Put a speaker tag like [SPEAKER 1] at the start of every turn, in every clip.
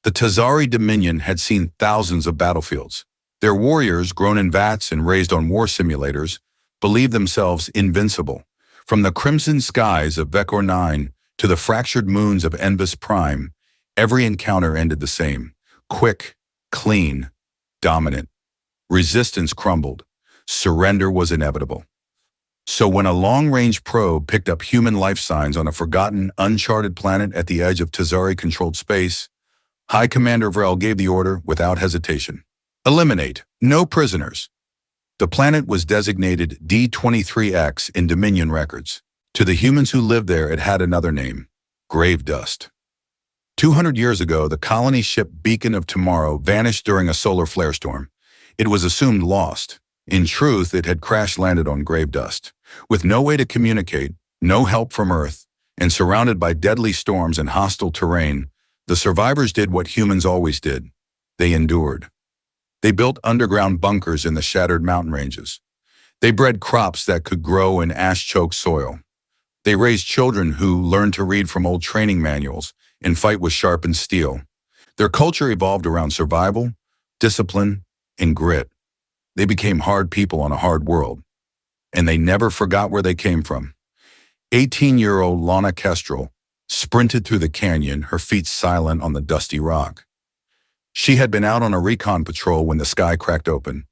[SPEAKER 1] The Tazari Dominion had seen thousands of battlefields. Their warriors, grown in vats and raised on war simulators, believed themselves invincible. From the crimson skies of Vecor 9 to the fractured moons of Envis Prime, every encounter ended the same: quick, clean, dominant. Resistance crumbled. Surrender was inevitable. So when a long-range probe picked up human life signs on a forgotten, uncharted planet at the edge of Tazari-controlled space, High Commander Vrel gave the order without hesitation. Eliminate. No prisoners. The planet was designated D-23X in Dominion records. To the humans who lived there, it had another name: grave dust. 200 years ago, the colony ship Beacon of Tomorrow vanished during a solar flare storm. It was assumed lost. In truth, it had crash-landed on grave dust. With no way to communicate, no help from Earth, and surrounded by deadly storms and hostile terrain, the survivors did what humans always did. They endured. They built underground bunkers in the shattered mountain ranges. They bred crops that could grow in ash-choked soil. They raised children who learned to read from old training manuals and fight with sharpened steel. Their culture evolved around survival, discipline, and grit. They became hard people on a hard world, and they never forgot where they came from. 18-year-old Lana Kestrel sprinted through the canyon, her feet silent on the dusty rock. She had been out on a recon patrol when the sky cracked open.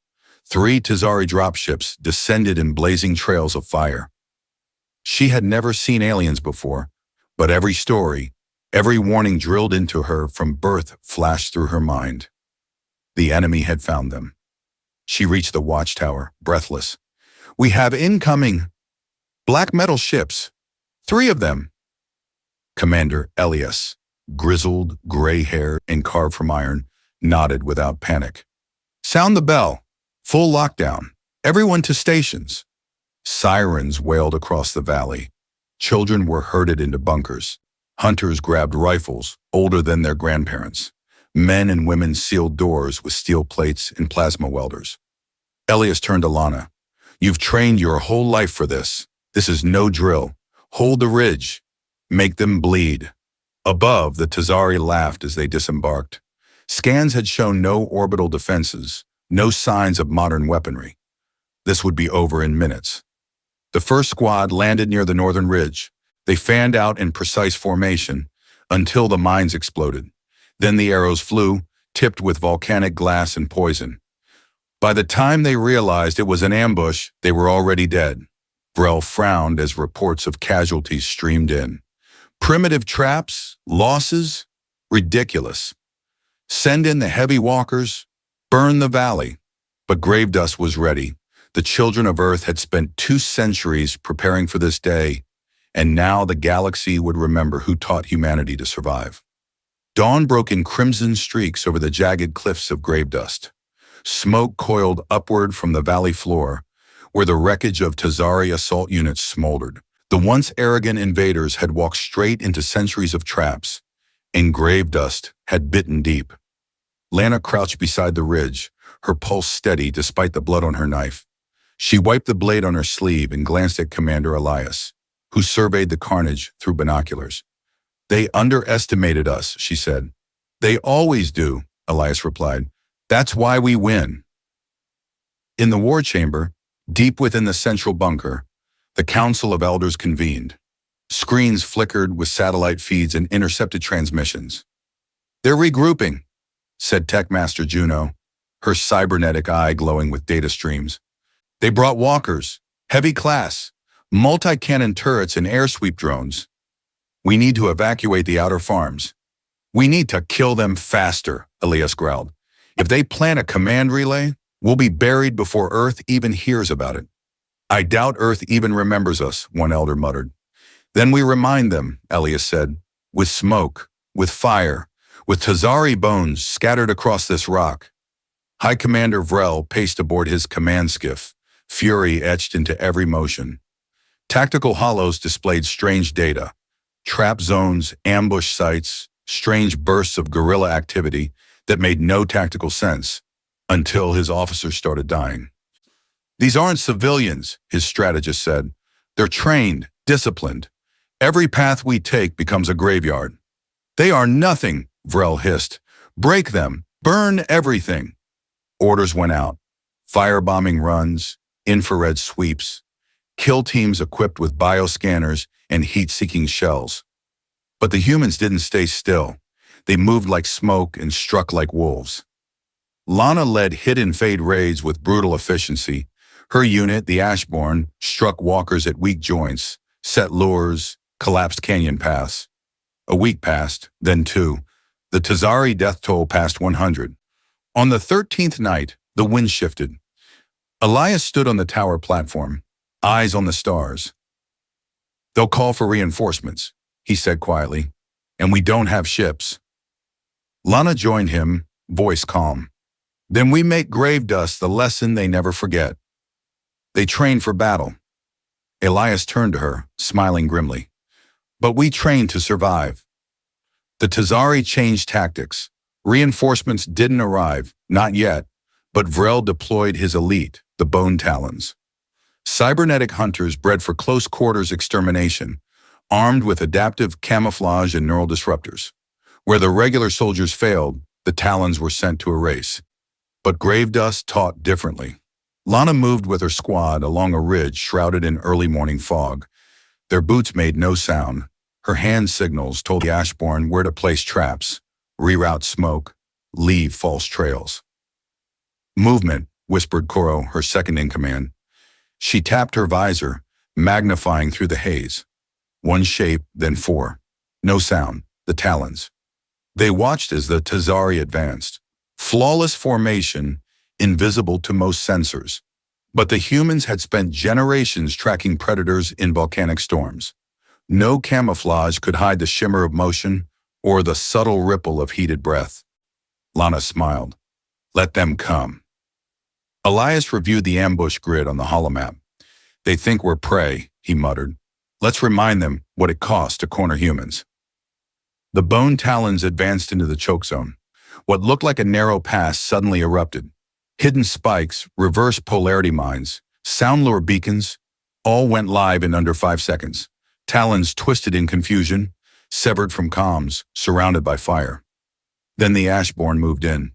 [SPEAKER 1] 3 Tazari dropships descended in blazing trails of fire. She had never seen aliens before, but every story, every warning drilled into her from birth flashed through her mind. The enemy had found them. She reached the watchtower, breathless. "We have incoming black metal ships. 3 of them." Commander Elias, grizzled, gray hair and carved from iron, nodded without panic. "Sound the bell. Full lockdown. Everyone to stations." Sirens wailed across the valley. Children were herded into bunkers. Hunters grabbed rifles, older than their grandparents. Men and women sealed doors with steel plates and plasma welders. Elias turned to Lana. "You've trained your whole life for this. This is no drill. Hold the ridge. Make them bleed." Above, the Tazari laughed as they disembarked. Scans had shown no orbital defenses, no signs of modern weaponry. This would be over in minutes. The first squad landed near the northern ridge. They fanned out in precise formation until the mines exploded. Then the arrows flew, tipped with volcanic glass and poison. By the time they realized it was an ambush, they were already dead. Vrel frowned as reports of casualties streamed in. Primitive traps, losses, ridiculous. Send in the heavy walkers, burn the valley. But grave dust was ready. The children of Earth had spent 2 centuries preparing for this day, and now the galaxy would remember who taught humanity to survive. Dawn broke in crimson streaks over the jagged cliffs of grave dust. Smoke coiled upward from the valley floor, where the wreckage of Tazari assault units smoldered. The once arrogant invaders had walked straight into centuries of traps, and grave dust had bitten deep. Lana crouched beside the ridge, her pulse steady despite the blood on her knife. She wiped the blade on her sleeve and glanced at Commander Elias, who surveyed the carnage through binoculars. "They underestimated us," she said. "They always do," Elias replied. "That's why we win." In the war chamber, deep within the central bunker, the Council of Elders convened. Screens flickered with satellite feeds and intercepted transmissions. "They're regrouping," said Tech Master Juno, her cybernetic eye glowing with data streams. "They brought walkers, heavy class, multi-cannon turrets and air sweep drones. We need to evacuate the outer farms. We need to kill them faster," Elias growled. "If they plant a command relay, we'll be buried before Earth even hears about it." "I doubt Earth even remembers us," one elder muttered. "Then we remind them," Elias said, "with smoke, with fire, with Tazari bones scattered across this rock." High Commander Vrel paced aboard his command skiff, fury etched into every motion. Tactical hollows displayed strange data: trap zones, ambush sites, strange bursts of guerrilla activity that made no tactical sense until his officers started dying. "These aren't civilians," his strategist said. "They're trained, disciplined. Every path we take becomes a graveyard." "They are nothing," Vrel hissed, Break them! Burn everything! Orders went out. Firebombing runs, infrared sweeps, kill teams equipped with bioscanners and heat-seeking shells. But the humans didn't stay still. They moved like smoke and struck like wolves. Lana led hit-and-fade raids with brutal efficiency. Her unit, the Ashborn, struck walkers at weak joints, set lures, collapsed canyon paths. A week passed, then two. The Tazari death toll passed 100. On the 13th night, the wind shifted. Elias stood on the tower platform, eyes on the stars. "They'll call for reinforcements," he said quietly, "and we don't have ships." Lana joined him, voice calm. "Then we make grave dust the lesson they never forget. They train for battle." Elias turned to her, smiling grimly. "But we train to survive." The Tazari changed tactics. Reinforcements didn't arrive, not yet, but Vrel deployed his elite, the Bone Talons. Cybernetic hunters bred for close-quarters extermination, armed with adaptive camouflage and neural disruptors. Where the regular soldiers failed, the Talons were sent to erase. But Gravedust taught differently. Lana moved with her squad along a ridge shrouded in early morning fog. Their boots made no sound. Her hand signals told the Ashborn where to place traps, reroute smoke, leave false trails. "Movement," whispered Koro, her second-in-command. She tapped her visor, magnifying through the haze. One shape, then four. No sound, the Talons. They watched as the Tazari advanced. Flawless formation, invisible to most sensors. But the humans had spent generations tracking predators in volcanic storms. No camouflage could hide the shimmer of motion or the subtle ripple of heated breath. Lana smiled. "Let them come." Elias reviewed the ambush grid on the holomap. "They think we're prey," he muttered. "Let's remind them what it costs to corner humans." The Bone Talons advanced into the choke zone. What looked like a narrow pass suddenly erupted. Hidden spikes, reverse polarity mines, sound lure beacons, all went live in under 5 seconds. Talons twisted in confusion, severed from comms, surrounded by fire. Then the Ashborn moved in.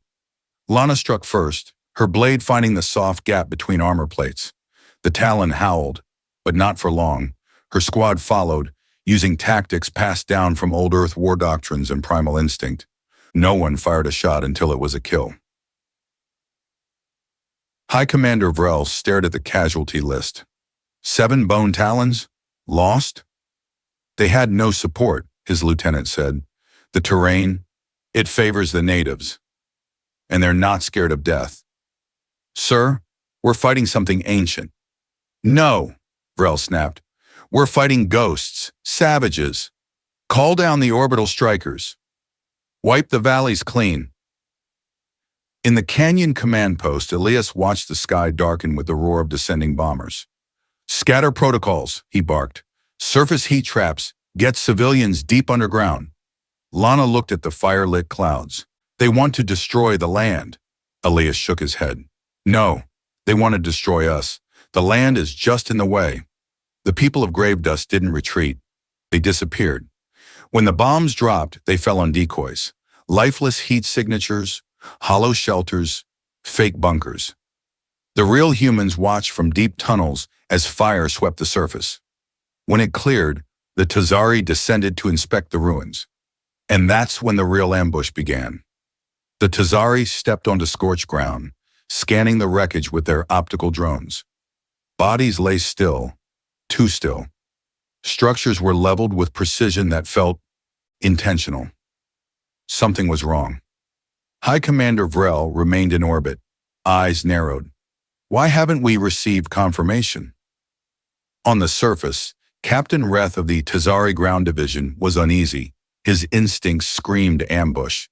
[SPEAKER 1] Lana struck first, her blade finding the soft gap between armor plates. The Talon howled, but not for long. Her squad followed, using tactics passed down from old Earth war doctrines and primal instinct. No one fired a shot until it was a kill. High Commander Vrel stared at the casualty list. 7 Bone Talons? Lost? "They had no support," his lieutenant said. "The terrain, it favors the natives. And they're not scared of death." "Sir, we're fighting something ancient." "No," Vrel snapped. "We're fighting ghosts, savages. Call down the orbital strikers. Wipe the valleys clean." In the canyon command post, Elias watched the sky darken with the roar of descending bombers. "Scatter protocols," he barked. "Surface heat traps, get civilians deep underground." Lana looked at the fire-lit clouds. "They want to destroy the land." Elias shook his head. "No, they want to destroy us. The land is just in the way." The people of Gravedust didn't retreat. They disappeared. When the bombs dropped, they fell on decoys. Lifeless heat signatures, hollow shelters, fake bunkers. The real humans watched from deep tunnels as fire swept the surface. When it cleared, the Tazari descended to inspect the ruins. And that's when the real ambush began. The Tazari stepped onto scorched ground, scanning the wreckage with their optical drones. Bodies lay still, too still. Structures were leveled with precision that felt intentional. Something was wrong. High Commander Vrel remained in orbit, eyes narrowed. "Why haven't we received confirmation?" On the surface, Captain Reth of the Tazari Ground Division was uneasy. His instincts screamed ambush.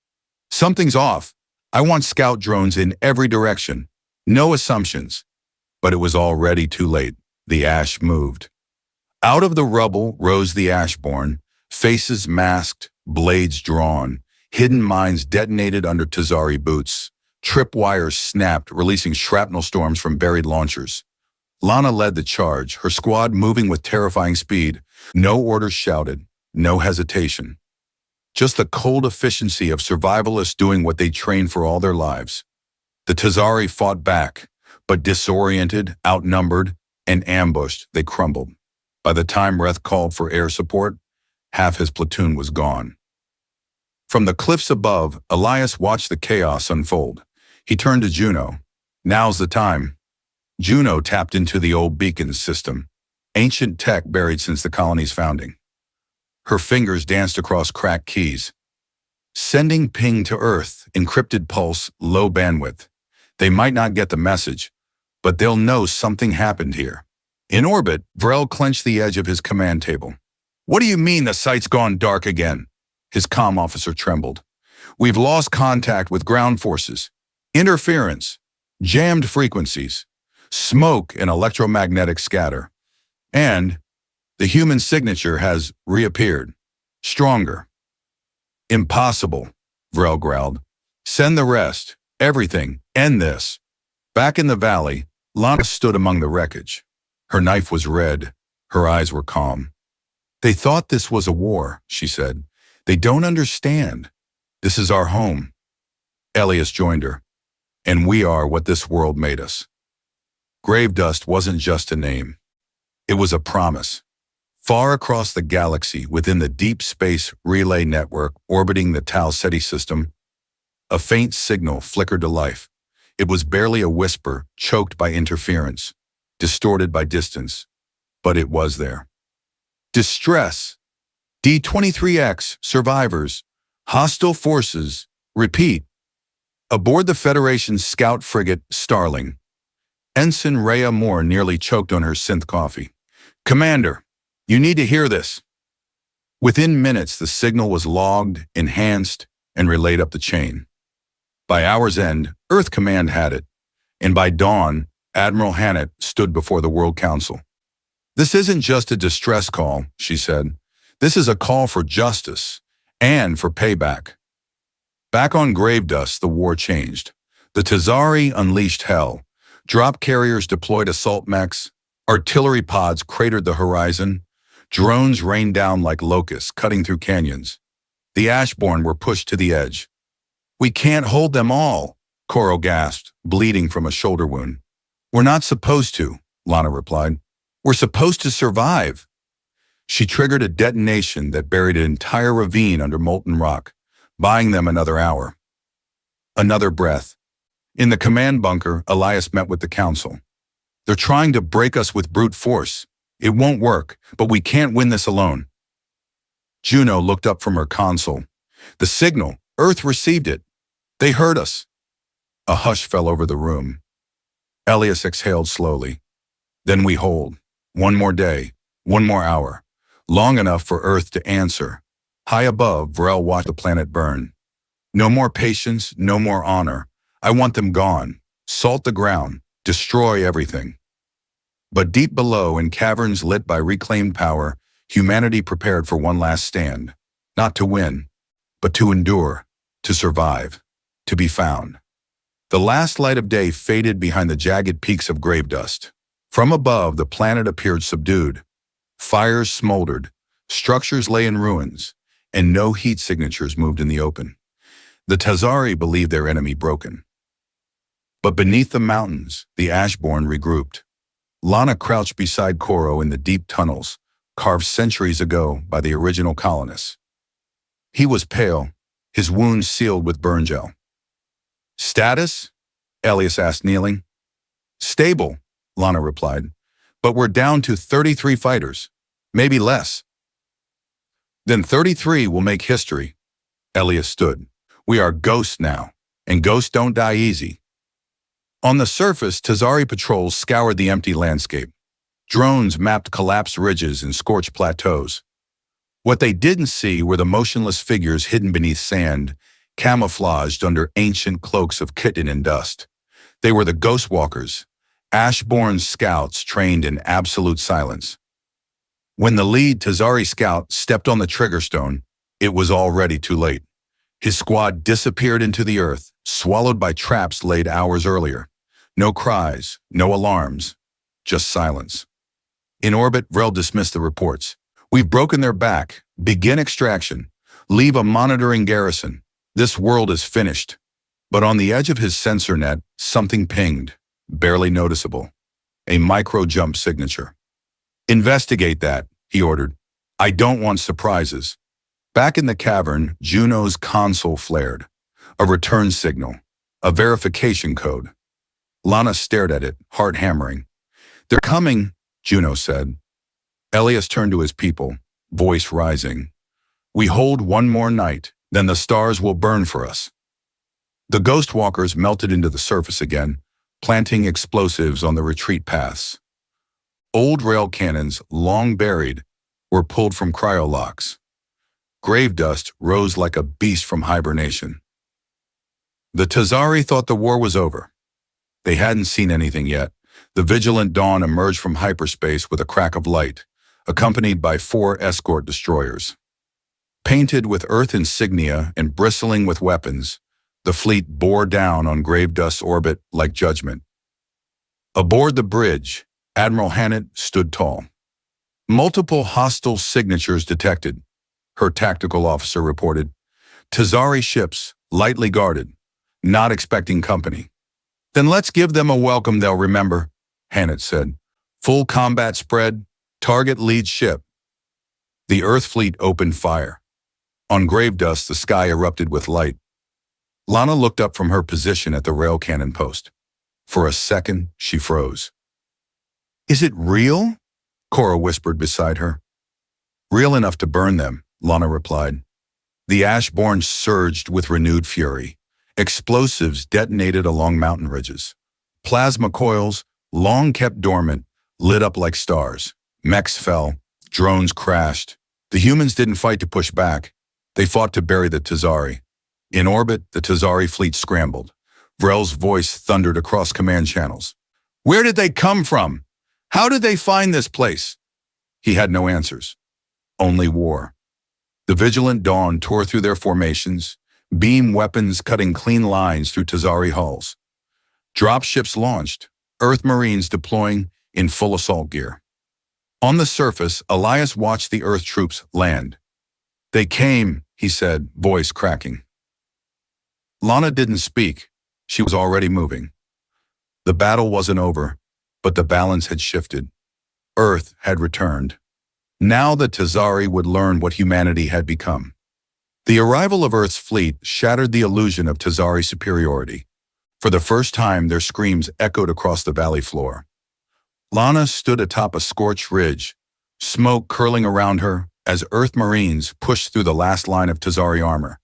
[SPEAKER 1] "Something's off. I want scout drones in every direction. No assumptions." But it was already too late. The ash moved. Out of the rubble rose the Ashborn, faces masked, blades drawn. Hidden mines detonated under Tazari boots. Tripwires snapped, releasing shrapnel storms from buried launchers. Lana led the charge, her squad moving with terrifying speed. No orders shouted, no hesitation. Just the cold efficiency of survivalists doing what they trained for all their lives. The Tazari fought back, but disoriented, outnumbered, and ambushed, they crumbled. By the time Reth called for air support, half his platoon was gone. From the cliffs above, Elias watched the chaos unfold. He turned to Juno. Now's the time. Juno tapped into the old beacon system, ancient tech buried since the colony's founding. Her fingers danced across cracked keys. Sending ping to Earth, encrypted pulse, low bandwidth. They might not get the message, but they'll know something happened here. In orbit, Vrel clenched the edge of his command table. What do you mean the site's gone dark again? His comm officer trembled. We've lost contact with ground forces. Interference. Jammed frequencies. Smoke and electromagnetic scatter. And the human signature has reappeared. Stronger. Impossible, Vrel growled. Send the rest. Everything. End this. Back in the valley, Lana stood among the wreckage. Her knife was red. Her eyes were calm. They thought this was a war, she said. They don't understand. This is our home. Elias joined her. And we are what this world made us. Grave dust wasn't just a name. It was a promise. Far across the galaxy, within the deep space relay network orbiting the Tau Ceti system, a faint signal flickered to life. It was barely a whisper, choked by interference, distorted by distance, but it was there. Distress. D-23X, survivors, hostile forces, repeat. Aboard the Federation's scout frigate, Starling. Ensign Rhea Moore nearly choked on her synth coffee. Commander, you need to hear this. Within minutes, the signal was logged, enhanced, and relayed up the chain. By hour's end, Earth Command had it, and by dawn, Admiral Hannett stood before the World Council. This isn't just a distress call, she said. This is a call for justice and for payback. Back on Gravedust, the war changed. The Tazari unleashed hell. Drop carriers deployed assault mechs. Artillery pods cratered the horizon. Drones rained down like locusts, cutting through canyons. The Ashborn were pushed to the edge. We can't hold them all, Koro gasped, bleeding from a shoulder wound. We're not supposed to, Lana replied. We're supposed to survive. She triggered a detonation that buried an entire ravine under molten rock, buying them another hour. Another breath. In the command bunker, Elias met with the council. They're trying to break us with brute force. It won't work, but we can't win this alone. Juno looked up from her console. The signal, Earth received it. They heard us. A hush fell over the room. Elias exhaled slowly. Then we hold. One more day, one more hour. Long enough for Earth to answer. High above, Vrel watched the planet burn. No more patience, no more honor. I want them gone. Salt the ground. Destroy everything. But deep below, in caverns lit by reclaimed power, humanity prepared for one last stand. Not to win, but to endure, to survive, to be found. The last light of day faded behind the jagged peaks of Gravedust. From above, the planet appeared subdued. Fires smoldered, structures lay in ruins, and no heat signatures moved in the open. The Tazari believed their enemy broken. But beneath the mountains, the Ashborn regrouped. Lana crouched beside Koro in the deep tunnels, carved centuries ago by the original colonists. He was pale, his wounds sealed with burn gel. Status? Elias asked, kneeling. Stable, Lana replied, but we're down to 33 fighters, maybe less. Then 33 will make history. Elias stood. We are ghosts now, and ghosts don't die easy. On the surface, Tazari patrols scoured the empty landscape. Drones mapped collapsed ridges and scorched plateaus. What they didn't see were the motionless figures hidden beneath sand, camouflaged under ancient cloaks of chitin and dust. They were the ghost walkers, Ashborn scouts trained in absolute silence. When the lead Tazari scout stepped on the trigger stone, it was already too late. His squad disappeared into the earth, swallowed by traps laid hours earlier. No cries, no alarms, just silence. In orbit, Vrel dismissed the reports. We've broken their back. Begin extraction. Leave a monitoring garrison. This world is finished. But on the edge of his sensor net, something pinged, barely noticeable. A micro-jump signature. Investigate that, he ordered. I don't want surprises. Back in the cavern, Juno's console flared. A return signal. A verification code. Lana stared at it, heart hammering. They're coming, Juno said. Elias turned to his people, voice rising. We hold one more night, then the stars will burn for us. The ghost walkers melted into the surface again, planting explosives on the retreat paths. Old rail cannons, long buried, were pulled from cryolocks. Grave dust rose like a beast from hibernation. The Tazari thought the war was over. They hadn't seen anything yet. The vigilant dawn emerged from hyperspace with a crack of light, accompanied by 4 escort destroyers. Painted with Earth insignia and bristling with weapons, the fleet bore down on Grave Dust's orbit like judgment. Aboard the bridge, Admiral Hannett stood tall. Multiple hostile signatures detected, her tactical officer reported. Tazari ships, lightly guarded, not expecting company. Then let's give them a welcome they'll remember, Hannett said. Full combat spread, target lead ship. The Earth fleet opened fire. On Grave Dust, the sky erupted with light. Lana looked up from her position at the rail cannon post. For a second, she froze. Is it real? Cora whispered beside her. Real enough to burn them, Lana replied. The Ashborn surged with renewed fury. Explosives detonated along mountain ridges. Plasma coils, long kept dormant, lit up like stars. Mechs fell. Drones crashed. The humans didn't fight to push back. They fought to bury the Tazari. In orbit, the Tazari fleet scrambled. Vrel's voice thundered across command channels. Where did they come from? How did they find this place? He had no answers. Only war. The vigilant dawn tore through their formations, beam weapons cutting clean lines through Tazari hulls. Dropships launched, Earth Marines deploying in full assault gear. On the surface, Elias watched the Earth troops land. They came, he said, voice cracking. Lana didn't speak. She was already moving. The battle wasn't over, but the balance had shifted. Earth had returned. Now the Tazari would learn what humanity had become. The arrival of Earth's fleet shattered the illusion of Tazari superiority. For the first time, their screams echoed across the valley floor. Lana stood atop a scorched ridge, smoke curling around her as Earth Marines pushed through the last line of Tazari armor.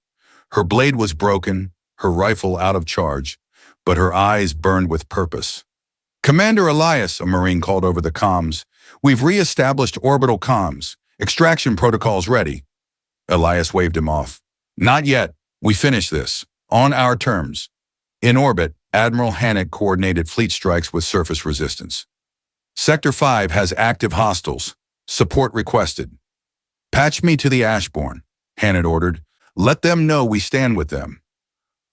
[SPEAKER 1] Her blade was broken, her rifle out of charge, but her eyes burned with purpose. Commander Elias, a Marine called over the comms, we've re-established orbital comms. Extraction protocols ready. Elias waved him off. Not yet. We finish this. On our terms. In orbit, Admiral Hannett coordinated fleet strikes with surface resistance. Sector 5 has active hostiles. Support requested. Patch me to the Ashborn, Hannett ordered. Let them know we stand with them.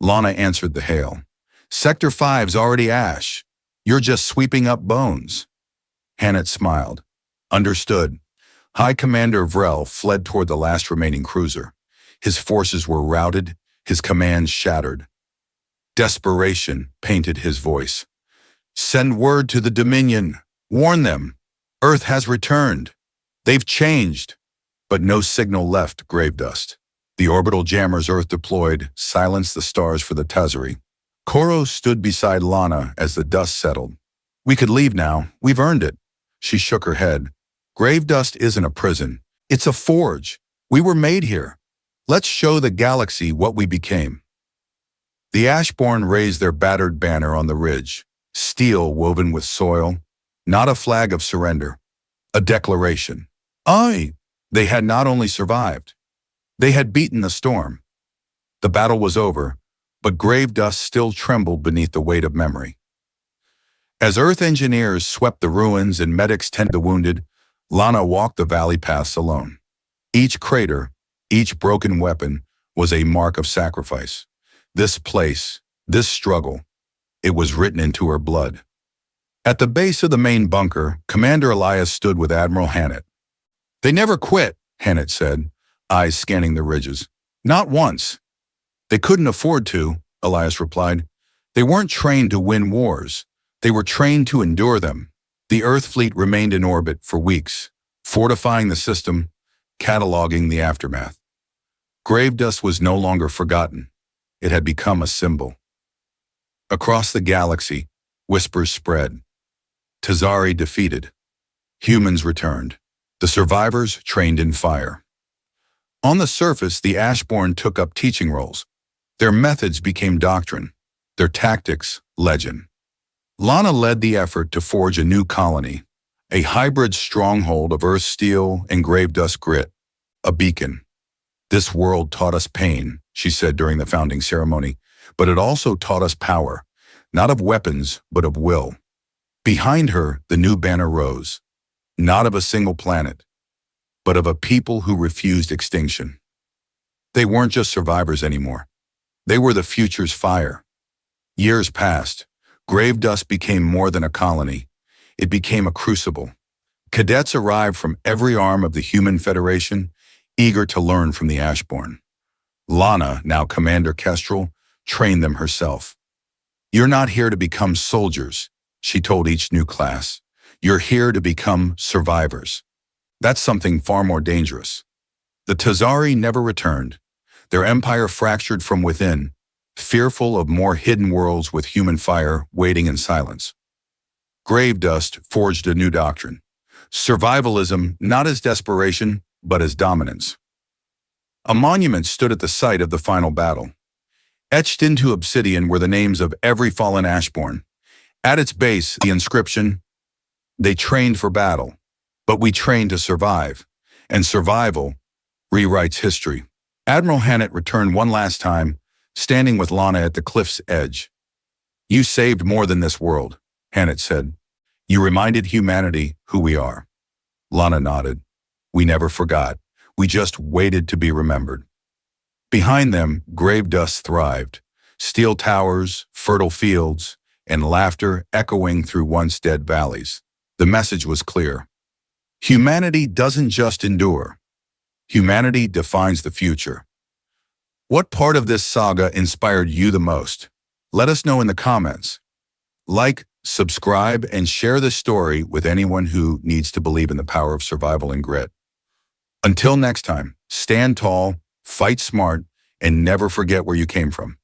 [SPEAKER 1] Lana answered the hail. Sector 5's already Ash. You're just sweeping up bones. Hannett smiled. Understood. High Commander Vrel fled toward the last remaining cruiser. His forces were routed, his commands shattered. Desperation painted his voice. Send word to the Dominion. Warn them. Earth has returned. They've changed. But no signal left Grave Dust. The orbital jammers Earth deployed silenced the stars for the Tazari. Koro stood beside Lana as the dust settled. We could leave now. We've earned it. She shook her head. Grave Dust isn't a prison. It's a forge. We were made here. Let's show the galaxy what we became. The Ashborn raised their battered banner on the ridge, steel woven with soil, not a flag of surrender, a declaration. They had not only survived, they had beaten the storm. The battle was over, but Grave Dust still trembled beneath the weight of memory. As Earth engineers swept the ruins and medics tended the wounded, Lana walked the valley paths alone. Each crater, each broken weapon was a mark of sacrifice. This place, this struggle, it was written into her blood. At the base of the main bunker, Commander Elias stood with Admiral Hannett. They never quit, Hannett said, eyes scanning the ridges. Not once. They couldn't afford to, Elias replied. They weren't trained to win wars. They were trained to endure them. The Earth fleet remained in orbit for weeks, fortifying the system, cataloging the aftermath. Grave dust was no longer forgotten. It had become a symbol. Across the galaxy, whispers spread. Tazari defeated. Humans returned. The survivors trained in fire. On the surface, the Ashborn took up teaching roles. Their methods became doctrine. Their tactics, legend. Lana led the effort to forge a new colony, a hybrid stronghold of earth steel and grave dust grit, a beacon. This world taught us pain, she said during the founding ceremony, but it also taught us power, not of weapons, but of will. Behind her, the new banner rose, not of a single planet, but of a people who refused extinction. They weren't just survivors anymore. They were the future's fire. Years passed. Grave dust became more than a colony. It became a crucible. Cadets arrived from every arm of the Human Federation, eager to learn from the Ashborn. Lana, now Commander Kestrel, trained them herself. You're not here to become soldiers, she told each new class. You're here to become survivors. That's something far more dangerous. The Tazari never returned. Their empire fractured from within, fearful of more hidden worlds with human fire waiting in silence. Grave dust forged a new doctrine. Survivalism not as desperation, but as dominance. A monument stood at the site of the final battle. Etched into obsidian were the names of every fallen Ashborn. At its base, the inscription, "They trained for battle, but we trained to survive, and survival rewrites history." Admiral Hannett returned one last time, standing with Lana at the cliff's edge. "You saved more than this world," Hannett said. "You reminded humanity who we are." Lana nodded. "We never forgot. We just waited to be remembered." Behind them, grave dust thrived. Steel towers, fertile fields, and laughter echoing through once dead valleys. The message was clear. Humanity doesn't just endure. Humanity defines the future. What part of this saga inspired you the most? Let us know in the comments. Like, subscribe, and share this story with anyone who needs to believe in the power of survival and grit. Until next time, stand tall, fight smart, and never forget where you came from.